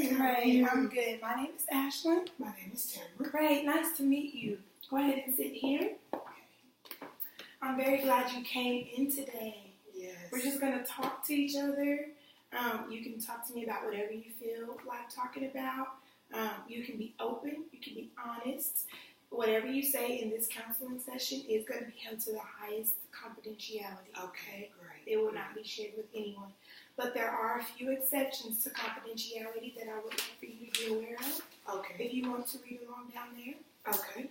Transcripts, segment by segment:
Great. How are you? I'm good. My name is Ashlynn. My name is Tamara. Great. Nice to meet you. Go ahead and sit here. Okay. I'm very glad you came in today. Yes. We're just going to talk to each other. You can talk to me about whatever you feel like talking about. You can be open. You can be honest. Whatever you say in this counseling session is going to be held to the highest confidentiality. Okay, great. It will not be shared with anyone. But there are a few exceptions to confidentiality that I would like for you to be aware of. Okay. If you want to read along down there. Okay.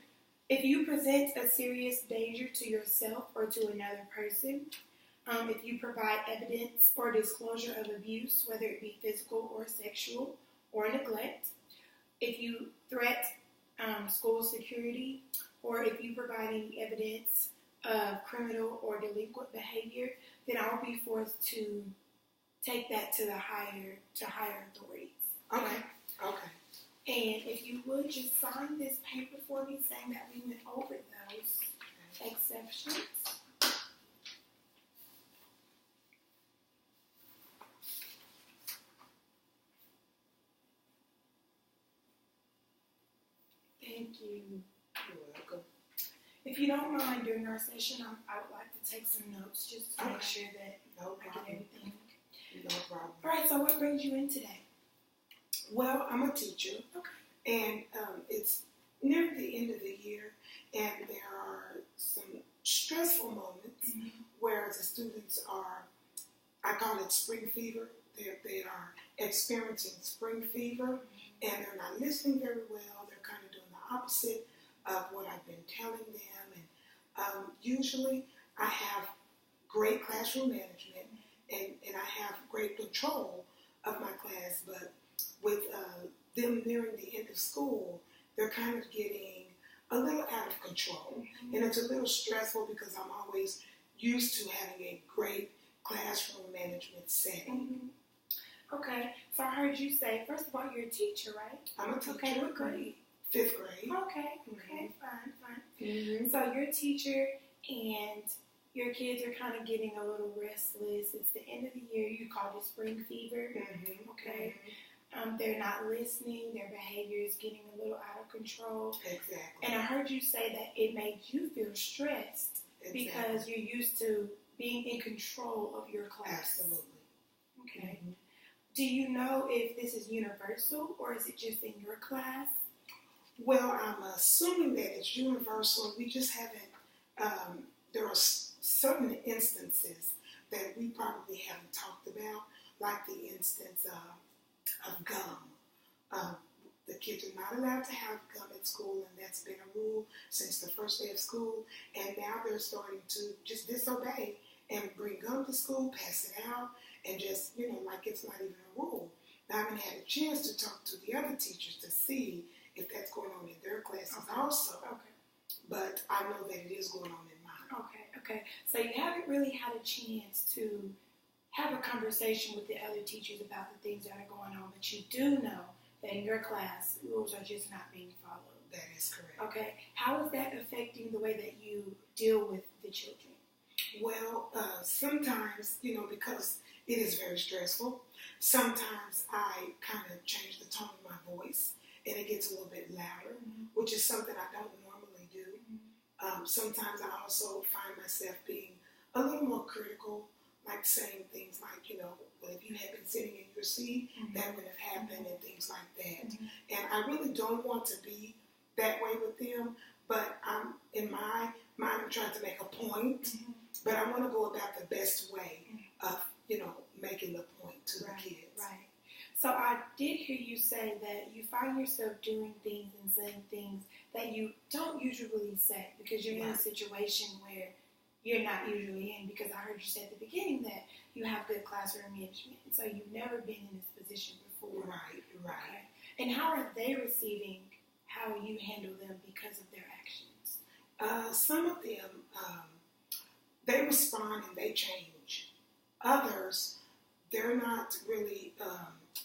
If you present a serious danger to yourself or to another person, if you provide evidence or disclosure of abuse, whether it be physical or sexual or neglect, if you threat school security, or if you provide any evidence of criminal or delinquent behavior, then I will be forced to take that to higher authorities. Okay. Okay. And if you would just sign this paper for me saying that we went over those exceptions. Thank you. You're welcome. If you don't mind, during our session, I would like to take some notes just to make sure that No I get problem. everything. No problem. All right, so what brings you in today? Well, I'm a teacher. Okay. And it's near the end of the year, and there are some stressful moments where the students are, I call it spring fever. They are experiencing spring fever, and they're not listening very well. They're kind of doing the opposite of what I've been telling them. And usually I have great classroom management, and I have great control of my class, but with them nearing the end of school, they're kind of getting a little out of control. And it's a little stressful because I'm always used to having a great classroom management setting. Okay, so I heard you say, first of all, you're a teacher, right? I'm a teacher. Okay, what grade? 5th grade. Okay, fine. So you're a teacher, and your kids are kind of getting a little restless. It's the end of the year. You call it spring fever. Okay. They're not listening. Their behavior is getting a little out of control. Exactly. And I heard you say that it made you feel stressed because you're used to being in control of your class. Absolutely. Okay. Do you know if this is universal or is it just in your class? Well, I'm assuming that it's universal. We just haven't, there are certain instances that we probably haven't talked about, like the instance of gum. The kids are not allowed to have gum at school, and that's been a rule since the first day of school, and now they're starting to just disobey and bring gum to school, pass it out, and just, like it's not even a rule. I haven't had a chance to talk to the other teachers to see if that's going on in their classes also. Okay. But I know that it is going on in mine. Okay. So you haven't really had a chance to have a conversation with the other teachers about the things that are going on, but you do know that in your class, rules are just not being followed. That is correct. Okay. How is that affecting the way that you deal with the children? Well, sometimes, because it is very stressful, sometimes I kind of change the tone of my voice, and it gets a little bit louder, which is something I don't normally do. Sometimes I also find myself being a little more critical, like saying things like, well, if you had been sitting in your seat, that would have happened, and things like that. And I really don't want to be that way with them, but in my mind, I'm trying to make a point, but I want to go about the best way of, making the point to the kids. Right. So I did hear you say that you find yourself doing things and saying things that you don't usually say because you're in a situation where you're not usually in, because I heard you say at the beginning that you have good classroom management, and so you've never been in this position before. Right. Okay. And how are they receiving how you handle them because of their actions? Some of them, they respond and they change. Others, they're not really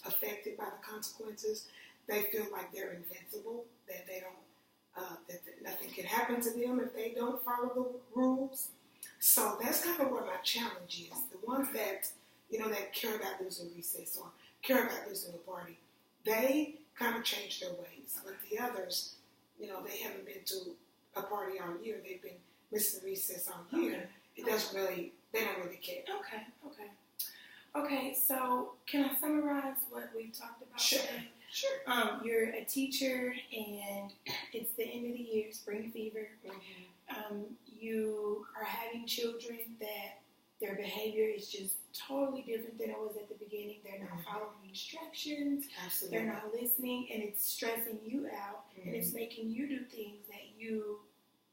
affected by the consequences. They feel like they're invincible, that they don't, that nothing can happen to them if they don't follow the rules. So that's kind of where my challenge is. The ones that, that care about losing recess or care about losing a party, they kind of change their ways. But the others, they haven't been to a party all year. They've been missing recess all year. It doesn't really, they don't really care. Okay, so can I summarize what we've talked about today? Sure. You're a teacher, and it's the end of the year, spring fever. Mm-hmm. You are having children that their behavior is just totally different than it was at the beginning. They're not following instructions. Absolutely. They're not listening, and it's stressing you out, and it's making you do things that you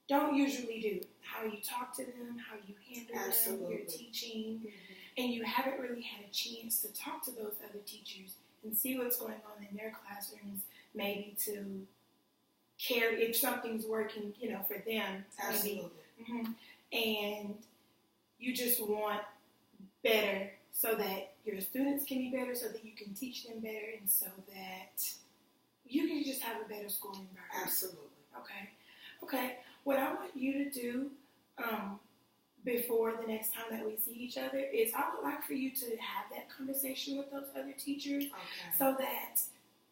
don't usually do. How you talk to them, how you handle them, your teaching, and you haven't really had a chance to talk to those other teachers and see what's going on in their classrooms, maybe to care if something's working, for them. Absolutely. And you just want better so that your students can be better, so that you can teach them better, and so that you can just have a better school environment. Absolutely. Okay. What I want you to do before the next time that we see each other is I would like for you to have that conversation with those other teachers so that,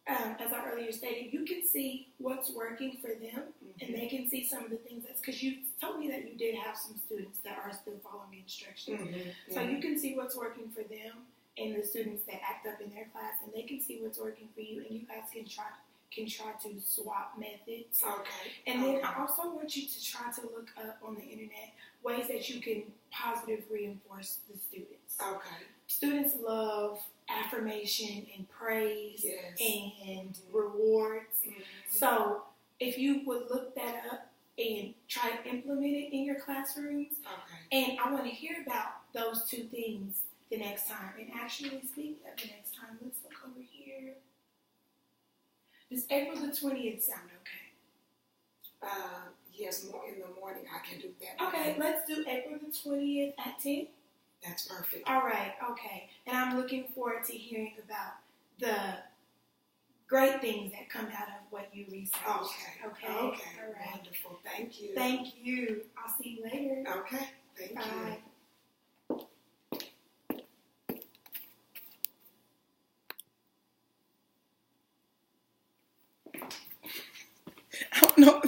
as I earlier stated, you can see what's working for them and they can see some of the things because you told me that you did have some students that are still following instructions. So you can see what's working for them and the students that act up in their class, and they can see what's working for you, and you guys can try to swap methods. And then I also want you to try to look up on the internet ways that you can positively reinforce the students. Students love affirmation and praise and rewards. So if you would look that up and try to implement it in your classrooms, and I want to hear about those two things the next time. And actually, speaking of the next time, let's look over here. Does April the 20th sound okay? Yes, more in the morning. I can do that. Okay, let's do April the 20th at 10. That's perfect. All right, okay. And I'm looking forward to hearing about the great things that come out of what you researched. Okay. All right. Wonderful. Thank you. Thank you. I'll see you later. Okay. Thank you. Bye. I don't know.